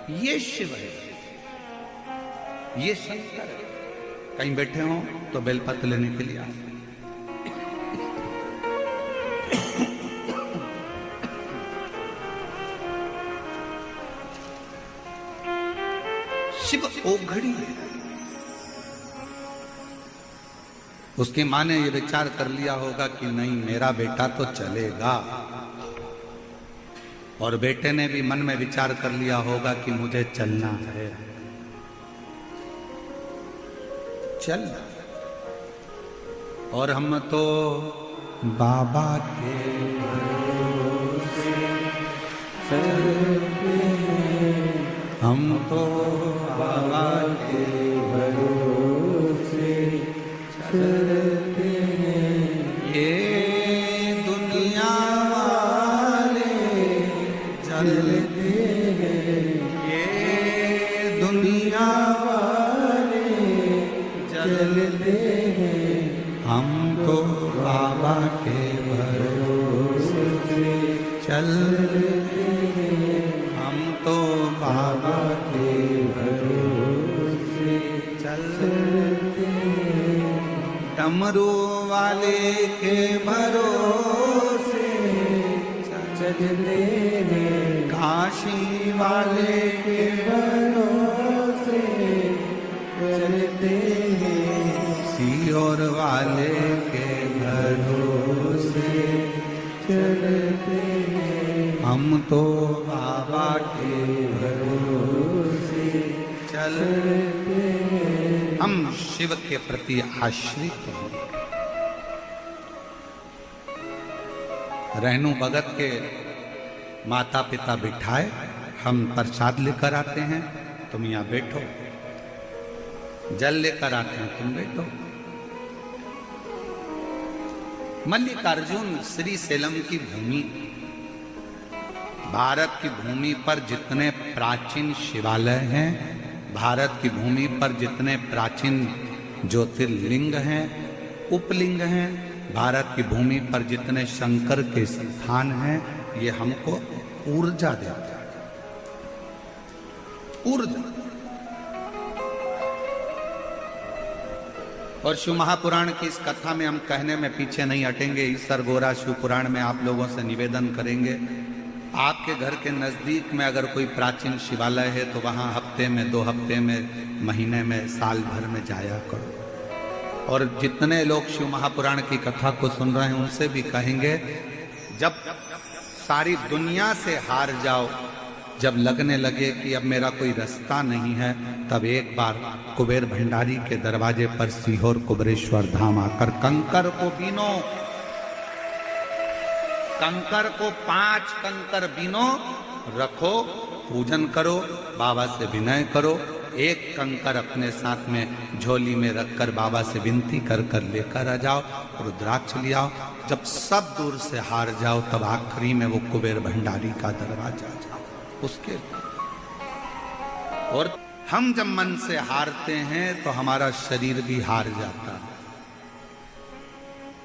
ये शिव है, ये शंकर है। कहीं बैठे हो तो बेलपत्र लेने के लिए आए। शिव ओघड़ी है। उसकी मां ने ये विचार कर लिया होगा कि नहीं मेरा बेटा तो चलेगा, और बेटे ने भी मन में विचार कर लिया होगा कि मुझे चलना है। चल, और हम तो बाबा के भरोसे चलते हैं, हम तो बाबा के भरोसे चलते हैं। ये दुनिया वाले चलते हैं, ये दुनिया वाले चलते हैं, हम तो बाबा के भरोसे चलते हैं, हम तो बाबा के भरोसे चलते हैं। डमरू वाले के भरोसे चलते हैं, काशी वाले के भरोसे चलते हैं, सीहोर वाले के भरोसे चलते हैं, हम तो बाबा के भरोसे चलते हैं। हम शिव के प्रति आश्रित हैं। रहनु भगत के माता पिता बिठाए, हम प्रसाद लेकर आते हैं, तुम यहाँ बैठो, जल लेकर आते हैं, तुम बैठो। मल्लिकार्जुन श्री सेलम की भूमि, भारत की भूमि पर जितने प्राचीन शिवालय हैं, भारत की भूमि पर जितने प्राचीन ज्योतिर्लिंग हैं, उपलिंग हैं, भारत की भूमि पर जितने शंकर के स्थान हैं, ये हमको ऊर्जा देते हैं। ऊर्जा। और शिव महापुराण की इस कथा में हम कहने में पीछे नहीं हटेंगे। इस सरगोरा शिव पुराण में आप लोगों से निवेदन करेंगे, आपके घर के नजदीक में अगर कोई प्राचीन शिवालय है तो वहां हफ्ते में, 2 हफ्ते में, महीने में, साल भर में जाया करो। और जितने लोग शिव महापुराण की कथा को सुन रहे हैं उनसे भी कहेंगे, जब सारी दुनिया से हार जाओ, जब लगने लगे कि अब मेरा कोई रास्ता नहीं है, तब एक बार कुबेर भंडारी के दरवाजे पर सीहोर कुबेरेश्वर धाम आकर कंकर को बीनो, कंकर को 5 कंकर बीनो, रखो, पूजन करो, बाबा से विनय करो। एक कंकर अपने साथ में झोली में रखकर बाबा से विनती कर कर लेकर आ जाओ, रुद्राक्ष ले आओ। जब सब दूर से हार जाओ, तब आखिरी में वो कुबेर भंडारी का दरवाजा जाओ उसके। और हम जब मन से हारते हैं तो हमारा शरीर भी हार जाता है।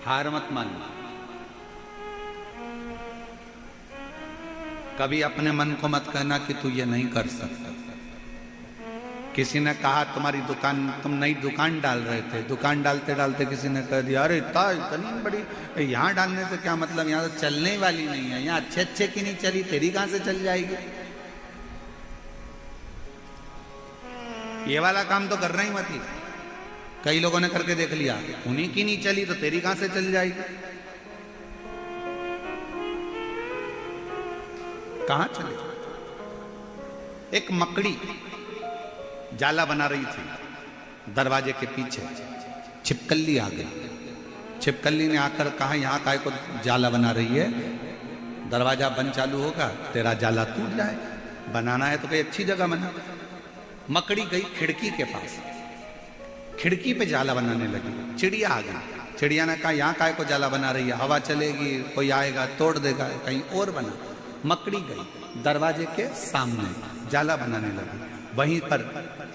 हार मत मानो। कभी अपने मन को मत कहना कि तू ये नहीं कर सकता। किसी ने कहा तुम्हारी दुकान, तुम नई दुकान डाल रहे थे, दुकान डालते डालते किसी ने कह दिया अरे इतनी बड़ी यहाँ डालने से क्या मतलब, यहाँ तो चलने वाली नहीं है, यहाँ अच्छे अच्छे की नहीं चली, तेरी कहां से चल जाएगी। ये वाला काम तो करना ही मत ही। कई लोगों ने करके देख लिया, उन्हीं की नहीं चली तो तेरी कहां से चल जाएगी। कहां चले। एक मकड़ी जाला बना रही थी, दरवाजे के पीछे छिपकली आ गई। छिपकली ने आकर कहा यहाँ काय को जाला बना रही है, दरवाजा बंद चालू होगा, तेरा जाला टूट जाए, बनाना है तो कोई अच्छी जगह बना। मकड़ी गई खिड़की के पास, खिड़की पे जाला बनाने लगी। चिड़िया आ गई, चिड़िया ने कहा यहाँ काय को जाला बना रही है, हवा चलेगी, कोई आएगा तोड़ देगा, कहीं और बना। मकड़ी गई दरवाजे के सामने जाला बनाने लगी। वहीं पर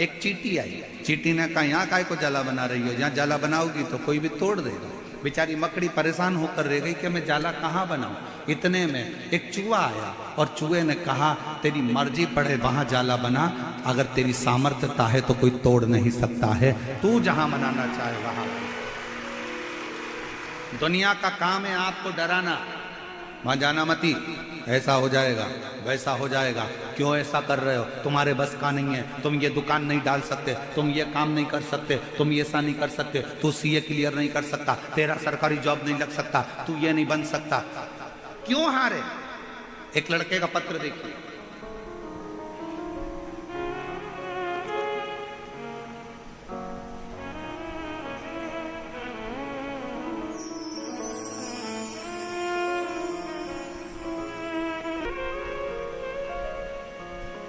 एक चींटी आई, चींटी ने कहा यहाँ काय को जाला बना रही हो, यहाँ जाला बनाओगी तो कोई भी तोड़ देगा। बेचारी मकड़ी परेशान होकर रह गई कि मैं जाला कहाँ बनाऊं। इतने में एक चूहा आया और चूहे ने कहा तेरी मर्जी पड़े वहां जाला बना, अगर तेरी सामर्थ्यता है तो कोई तोड़ नहीं सकता है, तू जहां बनाना चाहे वहां। दुनिया का काम है आपको डराना, वहां जाना मती, ऐसा हो जाएगा वैसा हो जाएगा, क्यों ऐसा कर रहे हो, तुम्हारे बस का नहीं है, तुम ये दुकान नहीं डाल सकते, तुम ये काम नहीं कर सकते, तुम ये ऐसा नहीं कर सकते, तू सीए क्लियर नहीं कर सकता, तेरा सरकारी जॉब नहीं लग सकता, तू ये नहीं बन सकता। क्यों हारे? एक लड़के का पत्र देखिए,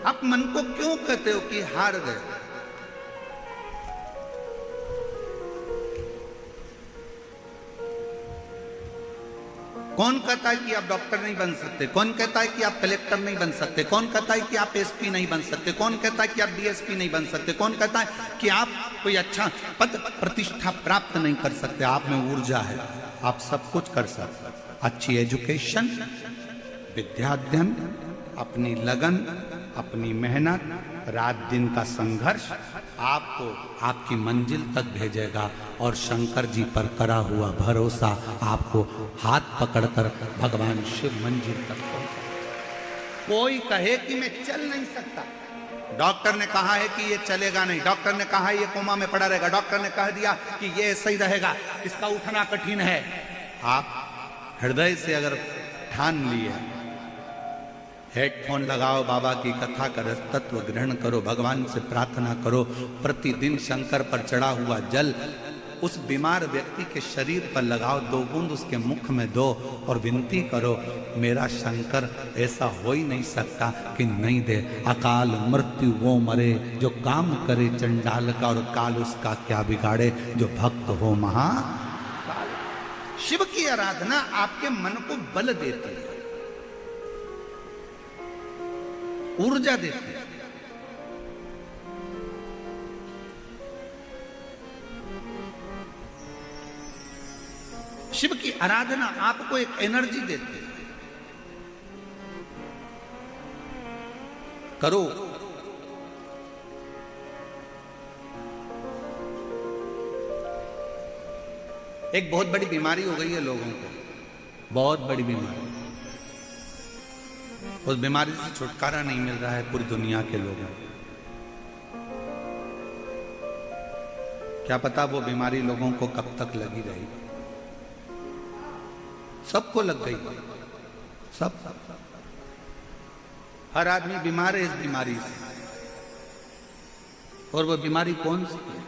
आप मन को क्यों कहते हो कि हार गए? कौन कहता है कि आप डॉक्टर नहीं बन सकते? कौन कहता है कि आप कलेक्टर नहीं बन सकते? कौन कहता है कि आप एसपी नहीं बन सकते? कौन कहता है कि आप डीएसपी नहीं बन सकते? कौन कहता है कि आप कोई अच्छा पद प्रतिष्ठा प्राप्त नहीं कर सकते? आप में ऊर्जा है, आप सब कुछ कर सकते। अच्छी एजुकेशन, विद्याध्ययन, अपनी लगन, अपनी मेहनत, रात दिन का संघर्ष आपको आपकी मंजिल तक भेजेगा, और शंकर जी पर करा हुआ भरोसा आपको हाथ पकड़कर भगवान शिव मंजिल तक पहुंचाएगा। कोई कहे कि मैं चल नहीं सकता, डॉक्टर ने कहा है कि ये चलेगा नहीं, डॉक्टर ने कहा ये कोमा में पड़ा रहेगा, डॉक्टर ने कह दिया कि ये सही रहेगा, इसका उठना कठिन है। आप हृदय से अगर ठान लिए, हेडफोन लगाओ, बाबा की कथा कर तत्व ग्रहण करो, भगवान से प्रार्थना करो, प्रतिदिन शंकर पर चढ़ा हुआ जल उस बीमार व्यक्ति के शरीर पर लगाओ, 2 बूंद उसके मुख में दो और विनती करो, मेरा शंकर ऐसा हो ही नहीं सकता कि नहीं दे। अकाल मृत्यु वो मरे जो काम करे चंडाल का, और काल उसका क्या बिगाड़े जो भक्त हो महाकाल। शिव की आराधना आपके मन को बल देती है, ऊर्जा देती है। शिव की आराधना आपको एक एनर्जी देती है। करो। एक बहुत बड़ी बीमारी हो गई है लोगों को, बहुत बड़ी बीमारी। उस बीमारी से छुटकारा नहीं मिल रहा है पूरी दुनिया के लोगों को। क्या पता वो बीमारी लोगों को कब तक लगी रहेगी। सबको लग गई, सब हर आदमी बीमार है इस बीमारी से। और वो बीमारी कौन सी है?